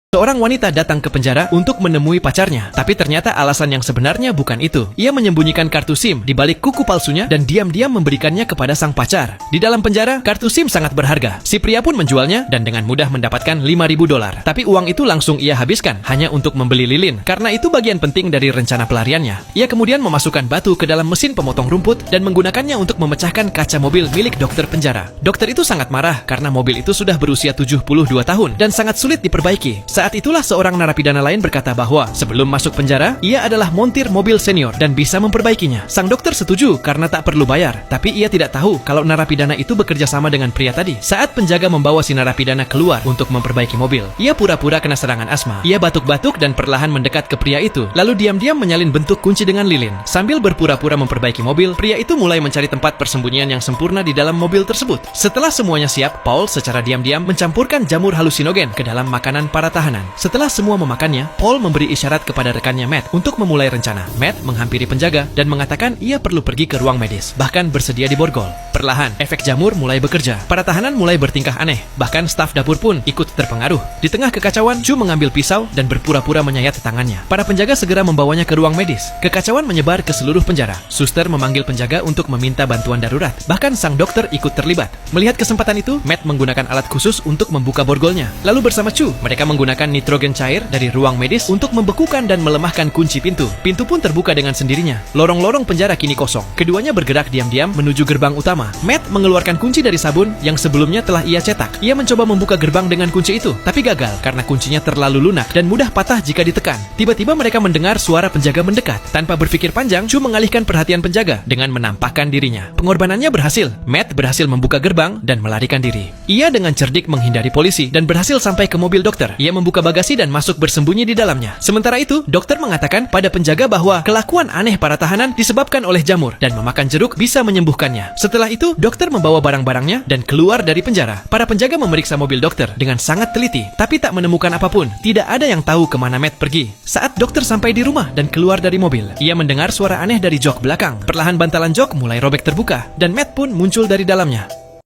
Seorang wanita datang ke penjara untuk menemui pacarnya, tapi ternyata alasan yang sebenarnya bukan itu. Ia menyembunyikan kartu SIM di balik kuku palsunya dan diam-diam memberikannya kepada sang pacar. Di dalam penjara, kartu SIM sangat berharga. Si pria pun menjualnya dan dengan mudah mendapatkan $5.000. Tapi uang itu langsung ia habiskan hanya untuk membeli lilin, karena itu bagian penting dari rencana pelariannya. Ia kemudian memasukkan batu ke dalam mesin pemotong rumput dan menggunakannya untuk memecahkan kaca mobil milik dokter penjara. Dokter itu sangat marah karena mobil itu sudah berusia 72 tahun dan sangat sulit diperbaiki. Saat itulah seorang narapidana lain berkata bahwa sebelum masuk penjara, ia adalah montir mobil senior dan bisa memperbaikinya. Sang dokter setuju karena tak perlu bayar, tapi ia tidak tahu kalau narapidana itu bekerja sama dengan pria tadi. Saat penjaga membawa si narapidana keluar untuk memperbaiki mobil, ia pura-pura kena serangan asma. Ia batuk-batuk dan perlahan mendekat ke pria itu, lalu diam-diam menyalin bentuk kunci dengan lilin. Sambil berpura-pura memperbaiki mobil, pria itu mulai mencari tempat persembunyian yang sempurna di dalam mobil tersebut. Setelah semuanya siap, Paul secara diam-diam mencampurkan jamur halusinogen ke dalam makanan para tahanan. Setelah semua memakannya, Paul memberi isyarat kepada rekannya Matt untuk memulai rencana. Matt menghampiri penjaga dan mengatakan ia perlu pergi ke ruang medis, bahkan bersedia diborgol. Perlahan, efek jamur mulai bekerja. Para tahanan mulai bertingkah aneh, bahkan staf dapur pun ikut terpengaruh. Di tengah kekacauan, Chu mengambil pisau dan berpura-pura menyayat tangannya. Para penjaga segera membawanya ke ruang medis. Kekacauan menyebar ke seluruh penjara. Suster memanggil penjaga untuk meminta bantuan darurat. Bahkan sang dokter ikut terlibat. Melihat kesempatan itu, Matt menggunakan alat khusus untuk membuka borgolnya. Lalu bersama Chu, mereka menggunakan nitrogen cair dari ruang medis untuk membekukan dan melemahkan kunci pintu. Pintu pun terbuka dengan sendirinya. Lorong-lorong penjara kini kosong. Keduanya bergerak diam-diam menuju gerbang utama. Matt mengeluarkan kunci dari sabun yang sebelumnya telah ia cetak. Ia mencoba membuka gerbang dengan kunci itu, tapi gagal karena kuncinya terlalu lunak dan mudah patah jika ditekan. Tiba-tiba mereka mendengar suara penjaga mendekat. Tanpa berpikir panjang, Chu mengalihkan perhatian penjaga dengan menampakkan dirinya. Pengorbanannya berhasil. Matt berhasil membuka gerbang dan melarikan diri. Ia dengan cerdik menghindari polisi dan berhasil sampai ke mobil dokter. Ia membuka bagasi dan masuk bersembunyi di dalamnya. Sementara itu, dokter mengatakan pada penjaga bahwa kelakuan aneh para tahanan disebabkan oleh jamur dan memakan jeruk bisa menyembuhkannya. Setelah itu, dokter membawa barang-barangnya dan keluar dari penjara. Para penjaga memeriksa mobil dokter dengan sangat teliti, tapi tak menemukan apapun. Tidak ada yang tahu kemana Matt pergi. Saat dokter sampai di rumah dan keluar dari mobil, ia mendengar suara aneh dari jok belakang. Perlahan bantalan jok mulai robek terbuka dan Matt pun muncul dari dalamnya.